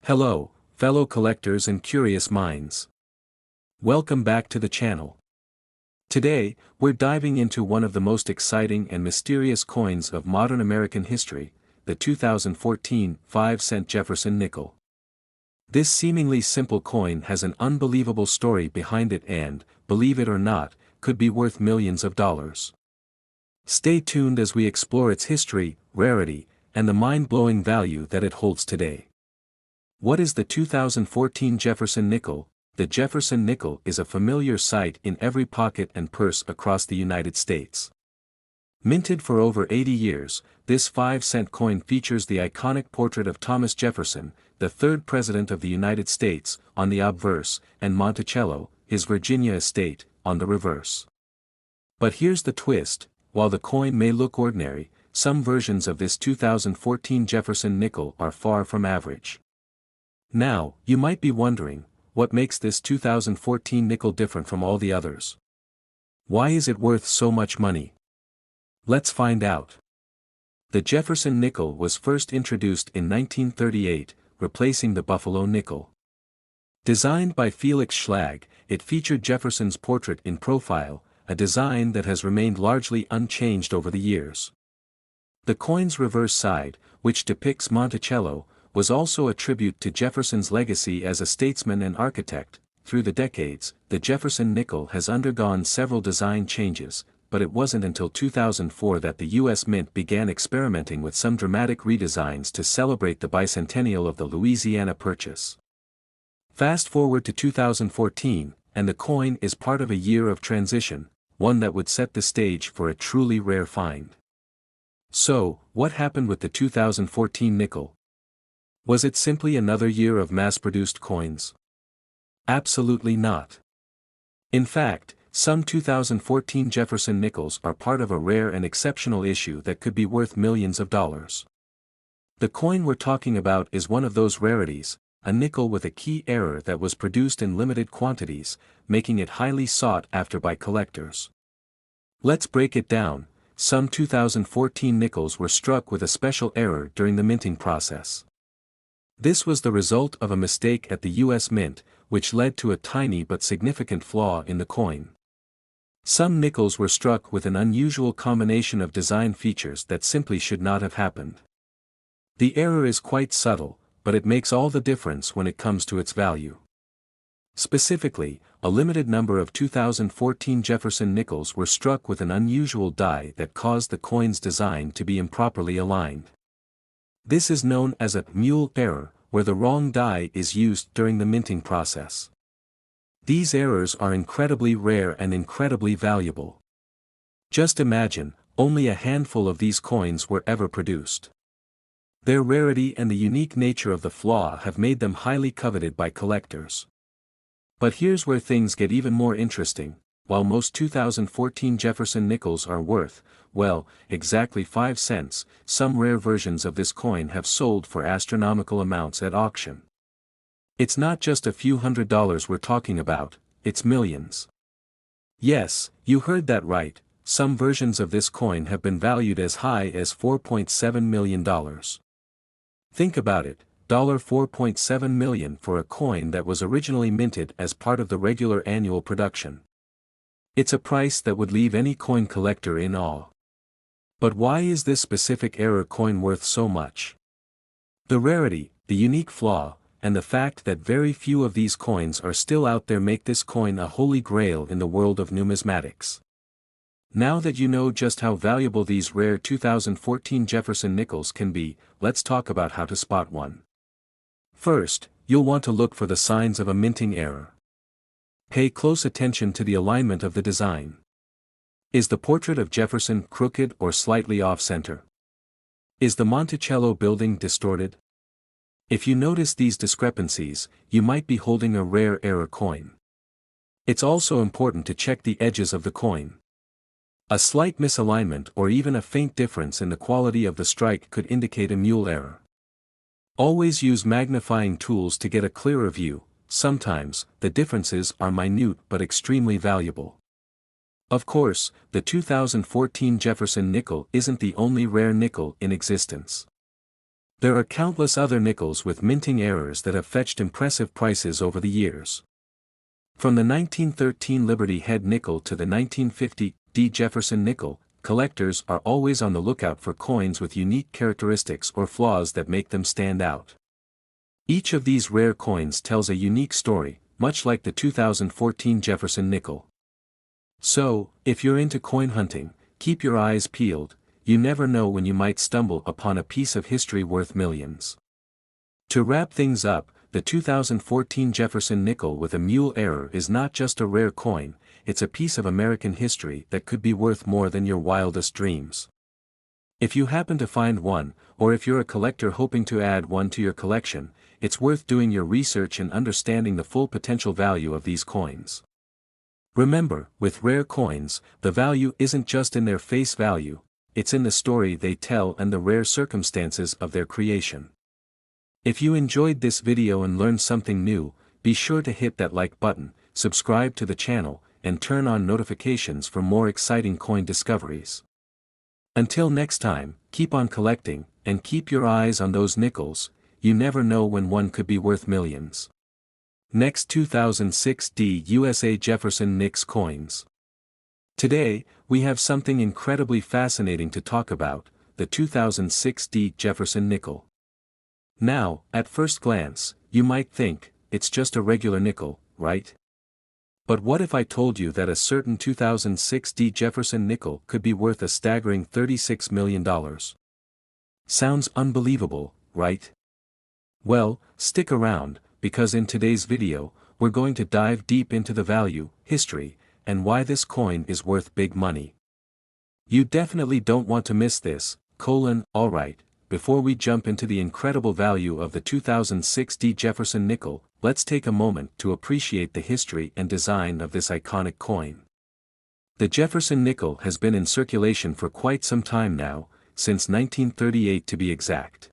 Hello, fellow collectors and curious minds. Welcome back to the channel. Today, we're diving into one of the most exciting and mysterious coins of modern American history, the 2014 5-cent Jefferson nickel. This seemingly simple coin has an unbelievable story behind it and, believe it or not, could be worth millions of dollars. Stay tuned as we explore its history, rarity, and the mind-blowing value that it holds today. What is the 2014 Jefferson nickel? The Jefferson nickel is a familiar sight in every pocket and purse across the United States. Minted for over 80 years, this 5-cent coin features the iconic portrait of Thomas Jefferson, the third President of the United States, on the obverse, and Monticello, his Virginia estate, on the reverse. But here's the twist: while the coin may look ordinary, some versions of this 2014 Jefferson nickel are far from average. Now, you might be wondering, what makes this 2014 nickel different from all the others? Why is it worth so much money? Let's find out. The Jefferson nickel was first introduced in 1938, replacing the Buffalo nickel. Designed by Felix Schlag, it featured Jefferson's portrait in profile, a design that has remained largely unchanged over the years. The coin's reverse side, which depicts Monticello, was also a tribute to Jefferson's legacy as a statesman and architect. Through the decades, the Jefferson nickel has undergone several design changes, but it wasn't until 2004 that the U.S. Mint began experimenting with some dramatic redesigns to celebrate the bicentennial of the Louisiana Purchase. Fast forward to 2014, and the coin is part of a year of transition, one that would set the stage for a truly rare find. So, what happened with the 2014 nickel? Was it simply another year of mass-produced coins? Absolutely not. In fact, some 2014 Jefferson nickels are part of a rare and exceptional issue that could be worth millions of dollars. The coin we're talking about is one of those rarities, a nickel with a key error that was produced in limited quantities, making it highly sought after by collectors. Let's break it down. Some 2014 nickels were struck with a special error during the minting process. This was the result of a mistake at the U.S. Mint, which led to a tiny but significant flaw in the coin. Some nickels were struck with an unusual combination of design features that simply should not have happened. The error is quite subtle, but it makes all the difference when it comes to its value. Specifically, a limited number of 2014 Jefferson nickels were struck with an unusual die that caused the coin's design to be improperly aligned. This is known as a mule error, where the wrong die is used during the minting process. These errors are incredibly rare and incredibly valuable. Just imagine, only a handful of these coins were ever produced. Their rarity and the unique nature of the flaw have made them highly coveted by collectors. But here's where things get even more interesting. While most 2014 Jefferson nickels are worth, well, exactly 5 cents, some rare versions of this coin have sold for astronomical amounts at auction. It's not just a few $100s we're talking about, it's millions. Yes, you heard that right, some versions of this coin have been valued as high as $4.7 million. Think about it, $4.7 million for a coin that was originally minted as part of the regular annual production. It's a price that would leave any coin collector in awe. But why is this specific error coin worth so much? The rarity, the unique flaw, and the fact that very few of these coins are still out there make this coin a holy grail in the world of numismatics. Now that you know just how valuable these rare 2014 Jefferson nickels can be, let's talk about how to spot one. First, you'll want to look for the signs of a minting error. Pay close attention to the alignment of the design. Is the portrait of Jefferson crooked or slightly off-center? Is the Monticello building distorted? If you notice these discrepancies, you might be holding a rare error coin. It's also important to check the edges of the coin. A slight misalignment or even a faint difference in the quality of the strike could indicate a mule error. Always use magnifying tools to get a clearer view. Sometimes, the differences are minute but extremely valuable. Of course, the 2014 Jefferson nickel isn't the only rare nickel in existence. There are countless other nickels with minting errors that have fetched impressive prices over the years. From the 1913 Liberty Head nickel to the 1950 D. Jefferson nickel, collectors are always on the lookout for coins with unique characteristics or flaws that make them stand out. Each of these rare coins tells a unique story, much like the 2014 Jefferson nickel. So, if you're into coin hunting, keep your eyes peeled. You never know when you might stumble upon a piece of history worth millions. To wrap things up, the 2014 Jefferson nickel with a mule error is not just a rare coin, it's a piece of American history that could be worth more than your wildest dreams. If you happen to find one, or if you're a collector hoping to add one to your collection, it's worth doing your research and understanding the full potential value of these coins. Remember, with rare coins, the value isn't just in their face value, it's in the story they tell and the rare circumstances of their creation. If you enjoyed this video and learned something new, be sure to hit that like button, subscribe to the channel, and turn on notifications for more exciting coin discoveries. Until next time, keep on collecting, and keep your eyes on those nickels. You never know when one could be worth millions. Next, 2006 D USA Jefferson Nickels coins. Today, we have something incredibly fascinating to talk about, the 2006 D Jefferson nickel. Now, at first glance, you might think, it's just a regular nickel, right? But what if I told you that a certain 2006 D Jefferson nickel could be worth a staggering $36 million? Sounds unbelievable, right? Well, stick around, because in today's video, we're going to dive deep into the value, history, and why this coin is worth big money. You definitely don't want to miss this. Alright, before we jump into the incredible value of the 2006 D Jefferson nickel, let's take a moment to appreciate the history and design of this iconic coin. The Jefferson nickel has been in circulation for quite some time now, since 1938 to be exact.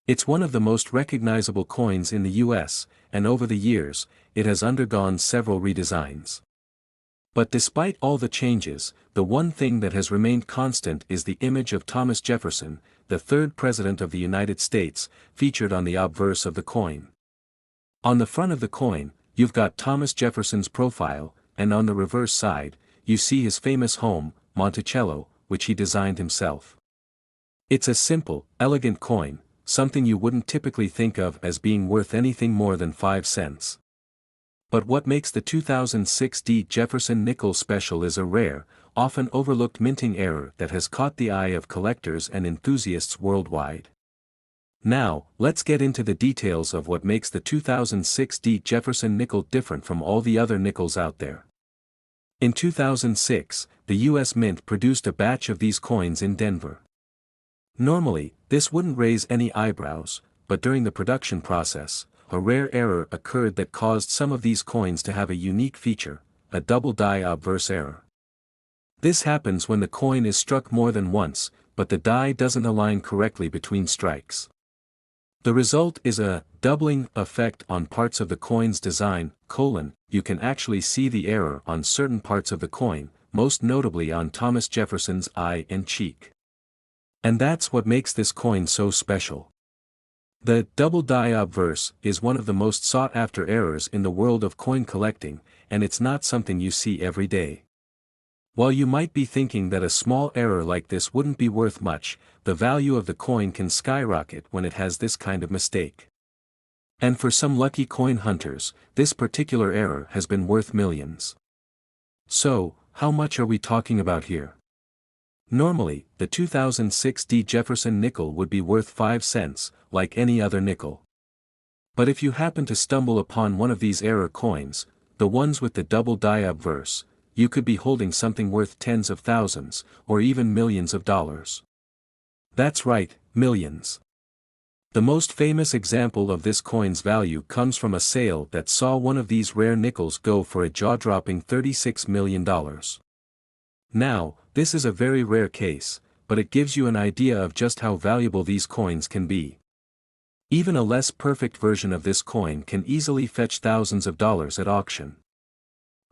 It's one of the most recognizable coins in the US, and over the years, it has undergone several redesigns. But despite all the changes, the one thing that has remained constant is the image of Thomas Jefferson, the third President of the United States, featured on the obverse of the coin. On the front of the coin, you've got Thomas Jefferson's profile, and on the reverse side, you see his famous home, Monticello, which he designed himself. It's a simple, elegant coin, something you wouldn't typically think of as being worth anything more than 5 cents. But what makes the 2006 D Jefferson nickel special is a rare, often overlooked minting error that has caught the eye of collectors and enthusiasts worldwide. Now, let's get into the details of what makes the 2006 D Jefferson nickel different from all the other nickels out there. In 2006, the U.S. Mint produced a batch of these coins in Denver. Normally, this wouldn't raise any eyebrows, but during the production process, a rare error occurred that caused some of these coins to have a unique feature, a double die obverse error. This happens when the coin is struck more than once, but the die doesn't align correctly between strikes. The result is a doubling effect on parts of the coin's design. You can actually see the error on certain parts of the coin, most notably on Thomas Jefferson's eye and cheek. And that's what makes this coin so special. The double die obverse is one of the most sought-after errors in the world of coin collecting, and it's not something you see every day. While you might be thinking that a small error like this wouldn't be worth much, the value of the coin can skyrocket when it has this kind of mistake. And for some lucky coin hunters, this particular error has been worth millions. So, how much are we talking about here? Normally, the 2006 D Jefferson nickel would be worth 5 cents, like any other nickel. But if you happen to stumble upon one of these error coins, the ones with the double die obverse, you could be holding something worth tens of thousands, or even millions of dollars. That's right, millions. The most famous example of this coin's value comes from a sale that saw one of these rare nickels go for a jaw-dropping $36 million. Now, this is a very rare case, but it gives you an idea of just how valuable these coins can be. Even a less perfect version of this coin can easily fetch thousands of dollars at auction.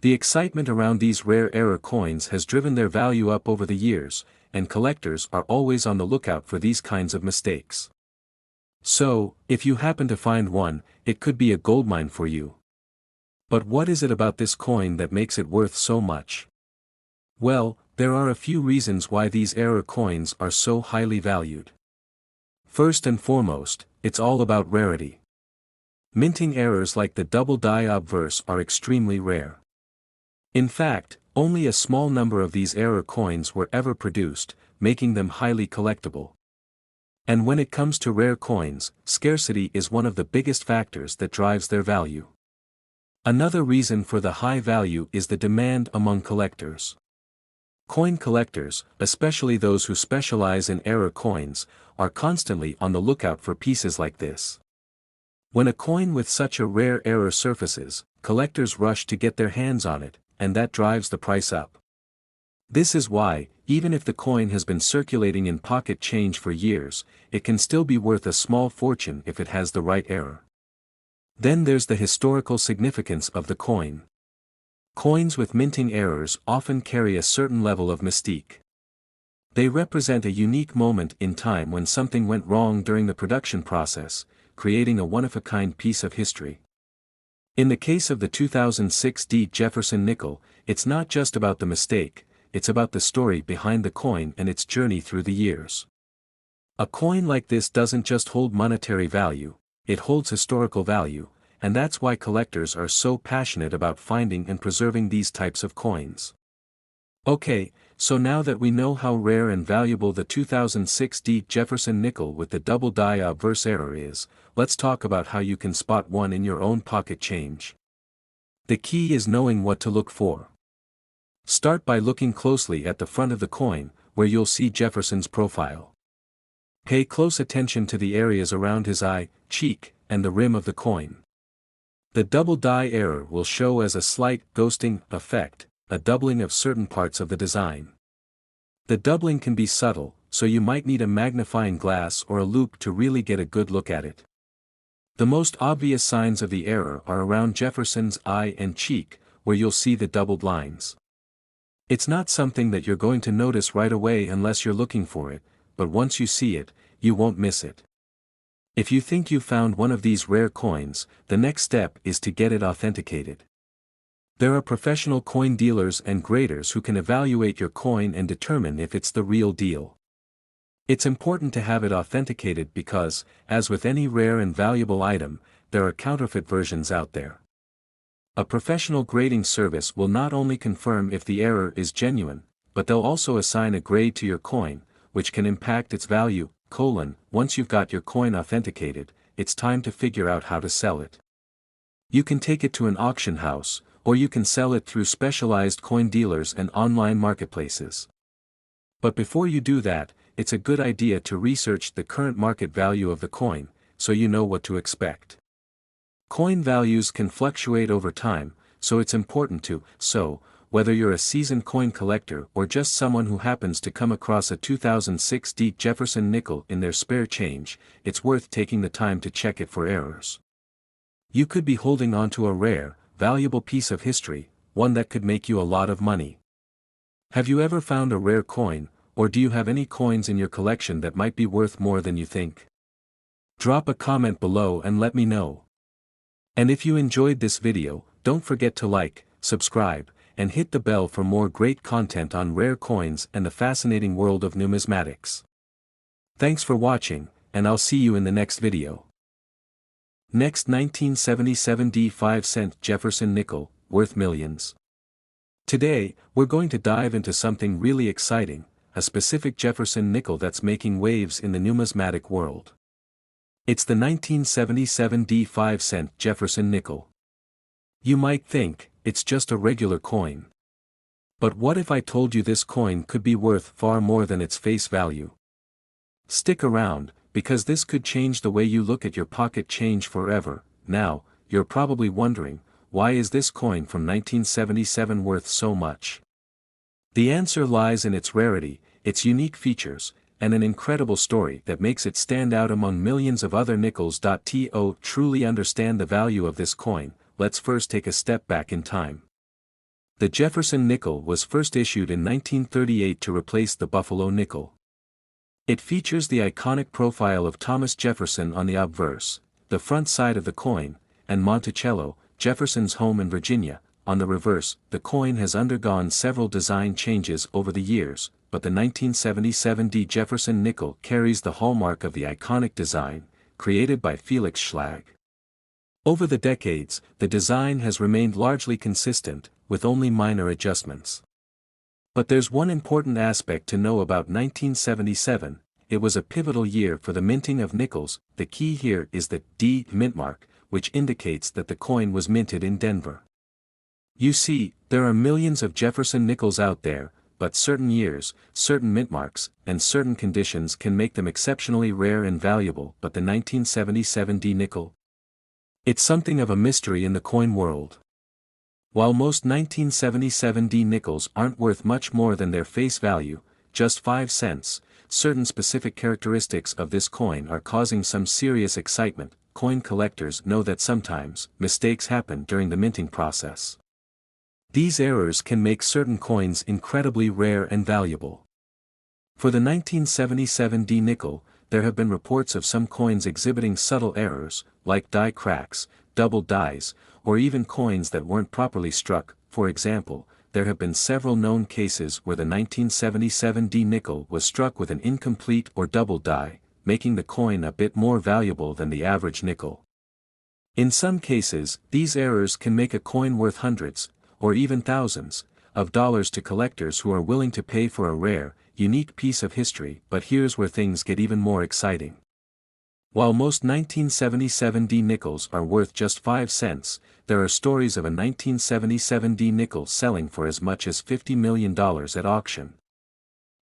The excitement around these rare error coins has driven their value up over the years, and collectors are always on the lookout for these kinds of mistakes. So, if you happen to find one, it could be a goldmine for you. But what is it about this coin that makes it worth so much? Well, there are a few reasons why these error coins are so highly valued. First and foremost, it's all about rarity. Minting errors like the double die obverse are extremely rare. In fact, only a small number of these error coins were ever produced, making them highly collectible. And when it comes to rare coins, scarcity is one of the biggest factors that drives their value. Another reason for the high value is the demand among collectors. Coin collectors, especially those who specialize in error coins, are constantly on the lookout for pieces like this. When a coin with such a rare error surfaces, collectors rush to get their hands on it, and that drives the price up. This is why, even if the coin has been circulating in pocket change for years, it can still be worth a small fortune if it has the right error. Then there's the historical significance of the coin. Coins with minting errors often carry a certain level of mystique. They represent a unique moment in time when something went wrong during the production process, creating a one-of-a-kind piece of history. In the case of the 2006 Jefferson Nickel, it's not just about the mistake, it's about the story behind the coin and its journey through the years. A coin like this doesn't just hold monetary value, it holds historical value, and that's why collectors are so passionate about finding and preserving these types of coins. Okay, so now that we know how rare and valuable the 2006 Jefferson Nickel with the double die obverse error is, let's talk about how you can spot one in your own pocket change. The key is knowing what to look for. Start by looking closely at the front of the coin, where you'll see Jefferson's profile. Pay close attention to the areas around his eye, cheek, and the rim of the coin. The double die error will show as a slight ghosting effect, a doubling of certain parts of the design. The doubling can be subtle, so you might need a magnifying glass or a loupe to really get a good look at it. The most obvious signs of the error are around Jefferson's eye and cheek, where you'll see the doubled lines. It's not something that you're going to notice right away unless you're looking for it, but once you see it, you won't miss it. If you think you found one of these rare coins, the next step is to get it authenticated. There are professional coin dealers and graders who can evaluate your coin and determine if it's the real deal. It's important to have it authenticated because, as with any rare and valuable item, there are counterfeit versions out there. A professional grading service will not only confirm if the error is genuine, but they'll also assign a grade to your coin, which can impact its value. Once you've got your coin authenticated, it's time to figure out how to sell it. You can take it to an auction house, or you can sell it through specialized coin dealers and online marketplaces. But before you do that, it's a good idea to research the current market value of the coin, so you know what to expect. Coin values can fluctuate over time, so it's important to, whether you're a seasoned coin collector or just someone who happens to come across a 2006 Jefferson Nickel in their spare change, it's worth taking the time to check it for errors. You could be holding onto a rare, valuable piece of history, one that could make you a lot of money. Have you ever found a rare coin, or do you have any coins in your collection that might be worth more than you think? Drop a comment below and let me know. And if you enjoyed this video, don't forget to like, subscribe, and hit the bell for more great content on rare coins and the fascinating world of numismatics. Thanks for watching, and I'll see you in the next video. Next, 1977 5-cent Jefferson Nickel, worth millions. Today, we're going to dive into something really exciting, a specific Jefferson Nickel that's making waves in the numismatic world. It's the 1977 5-cent Jefferson Nickel. You might think, it's just a regular coin. But what if I told you this coin could be worth far more than its face value? Stick around, because this could change the way you look at your pocket change forever. Now, you're probably wondering, why is this coin from 1977 worth so much? The answer lies in its rarity, its unique features, and an incredible story that makes it stand out among millions of other nickels. To truly understand the value of this coin, let's first take a step back in time. The Jefferson Nickel was first issued in 1938 to replace the Buffalo nickel. It features the iconic profile of Thomas Jefferson on the obverse, the front side of the coin, and Monticello, Jefferson's home in Virginia, on the reverse. The coin has undergone several design changes over the years, but the 1977 Jefferson nickel carries the hallmark of the iconic design, created by Felix Schlag. Over the decades, the design has remained largely consistent, with only minor adjustments. But there's one important aspect to know about 1977. It was a pivotal year for the minting of nickels. The key here is the D mint mark, which indicates that the coin was minted in Denver. You see, there are millions of Jefferson nickels out there, but certain years, certain mint marks, and certain conditions can make them exceptionally rare and valuable. But the 1977 D nickel? It's something of a mystery in the coin world. While most 1977 D nickels aren't worth much more than their face value, just 5 cents, certain specific characteristics of this coin are causing some serious excitement. Coin collectors know that sometimes mistakes happen during the minting process. These errors can make certain coins incredibly rare and valuable. For the 1977 D nickel, there have been reports of some coins exhibiting subtle errors, like die cracks, double dies, or even coins that weren't properly struck. For example, there have been several known cases where the 1977 D nickel was struck with an incomplete or double die, making the coin a bit more valuable than the average nickel. In some cases, these errors can make a coin worth hundreds, or even thousands, of dollars to collectors who are willing to pay for a rare, unique piece of history. But here's where things get even more exciting. While most 1977 D nickels are worth just 5 cents, there are stories of a 1977 D nickel selling for as much as $50 million at auction.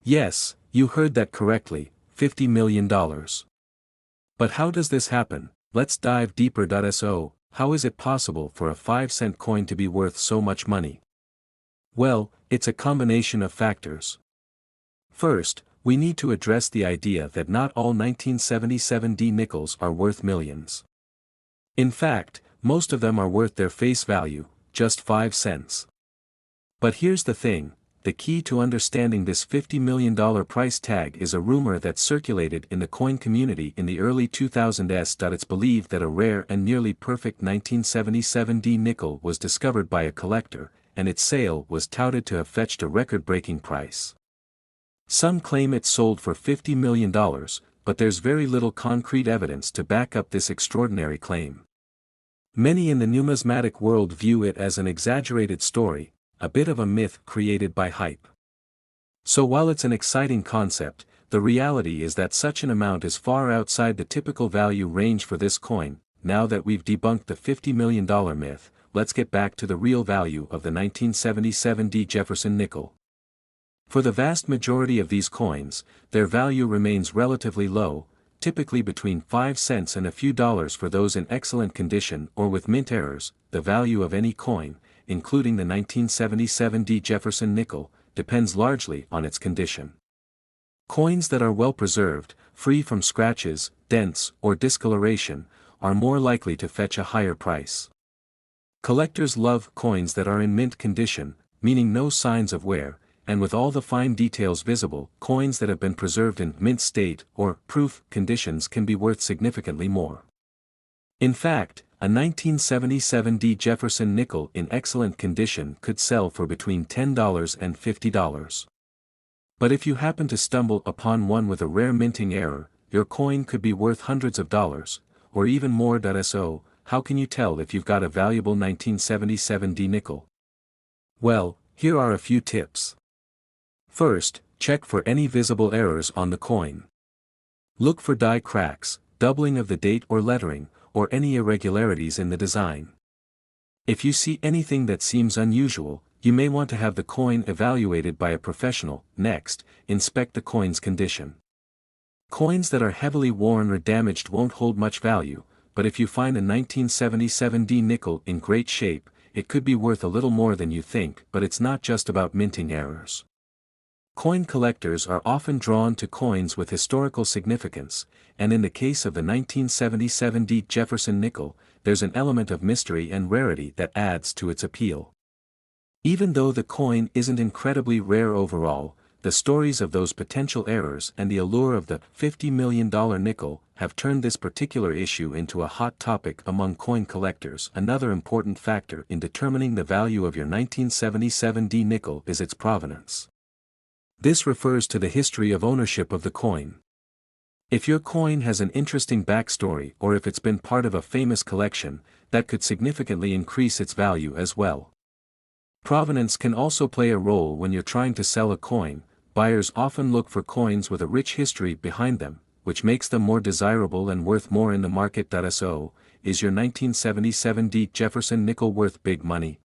Yes, you heard that correctly, $50 million. But how does this happen? Let's dive deeper. So, how is it possible for a 5-cent coin to be worth so much money? Well, it's a combination of factors. First, we need to address the idea that not all 1977 D nickels are worth millions. In fact, most of them are worth their face value, just 5 cents. But here's the thing, the key to understanding this $50 million price tag is a rumor that circulated in the coin community in the early 2000s. It's believed that a rare and nearly perfect 1977 D nickel was discovered by a collector, and its sale was touted to have fetched a record-breaking price. Some claim it sold for $50 million, but there's very little concrete evidence to back up this extraordinary claim. Many in the numismatic world view it as an exaggerated story, a bit of a myth created by hype. So while it's an exciting concept, the reality is that such an amount is far outside the typical value range for this coin. Now that we've debunked the $50 million myth, let's get back to the real value of the 1977 D Jefferson nickel. For the vast majority of these coins, their value remains relatively low, typically between 5 cents and a few dollars for those in excellent condition or with mint errors. The value of any coin, including the 1977 D Jefferson nickel, depends largely on its condition. Coins that are well preserved, free from scratches, dents, or discoloration, are more likely to fetch a higher price. Collectors love coins that are in mint condition, meaning no signs of wear, and with all the fine details visible. Coins that have been preserved in mint state or proof conditions can be worth significantly more. In fact, a 1977 D Jefferson nickel in excellent condition could sell for between $10 and $50. But if you happen to stumble upon one with a rare minting error, your coin could be worth hundreds of dollars, or even more. So, how can you tell if you've got a valuable 1977 D nickel? Well, here are a few tips. First, check for any visible errors on the coin. Look for die cracks, doubling of the date or lettering, or any irregularities in the design. If you see anything that seems unusual, you may want to have the coin evaluated by a professional. Next, inspect the coin's condition. Coins that are heavily worn or damaged won't hold much value, but if you find a 1977 D nickel in great shape, it could be worth a little more than you think. But it's not just about minting errors. Coin collectors are often drawn to coins with historical significance, and in the case of the 1977 D Jefferson nickel, there's an element of mystery and rarity that adds to its appeal. Even though the coin isn't incredibly rare overall, the stories of those potential errors and the allure of the $50 million nickel have turned this particular issue into a hot topic among coin collectors. Another important factor in determining the value of your 1977D nickel is its provenance. This refers to the history of ownership of the coin. If your coin has an interesting backstory or if it's been part of a famous collection, that could significantly increase its value as well. Provenance can also play a role when you're trying to sell a coin. Buyers often look for coins with a rich history behind them, which makes them more desirable and worth more in the market. So, is your 1977D Jefferson nickel worth big money?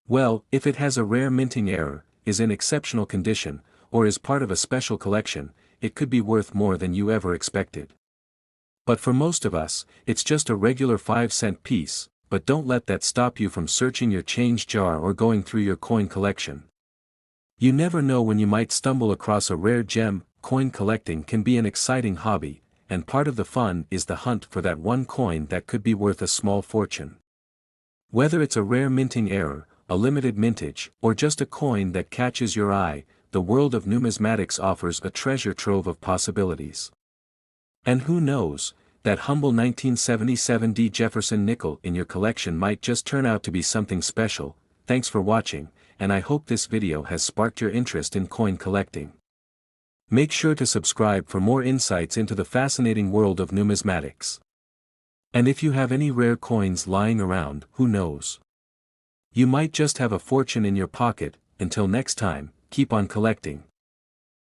Well, if it has a rare minting error, is in exceptional condition, or is part of a special collection, it could be worth more than you ever expected. But for most of us, it's just a regular 5-cent piece, but don't let that stop you from searching your change jar or going through your coin collection. You never know when you might stumble across a rare gem. Coin collecting can be an exciting hobby, and part of the fun is the hunt for that one coin that could be worth a small fortune. Whether it's a rare minting error, a limited mintage, or just a coin that catches your eye, the world of numismatics offers a treasure trove of possibilities. And who knows, that humble 1977D Jefferson nickel in your collection might just turn out to be something special. Thanks for watching, and I hope this video has sparked your interest in coin collecting. Make sure to subscribe for more insights into the fascinating world of numismatics. And if you have any rare coins lying around, who knows? You might just have a fortune in your pocket. Until next time, keep on collecting.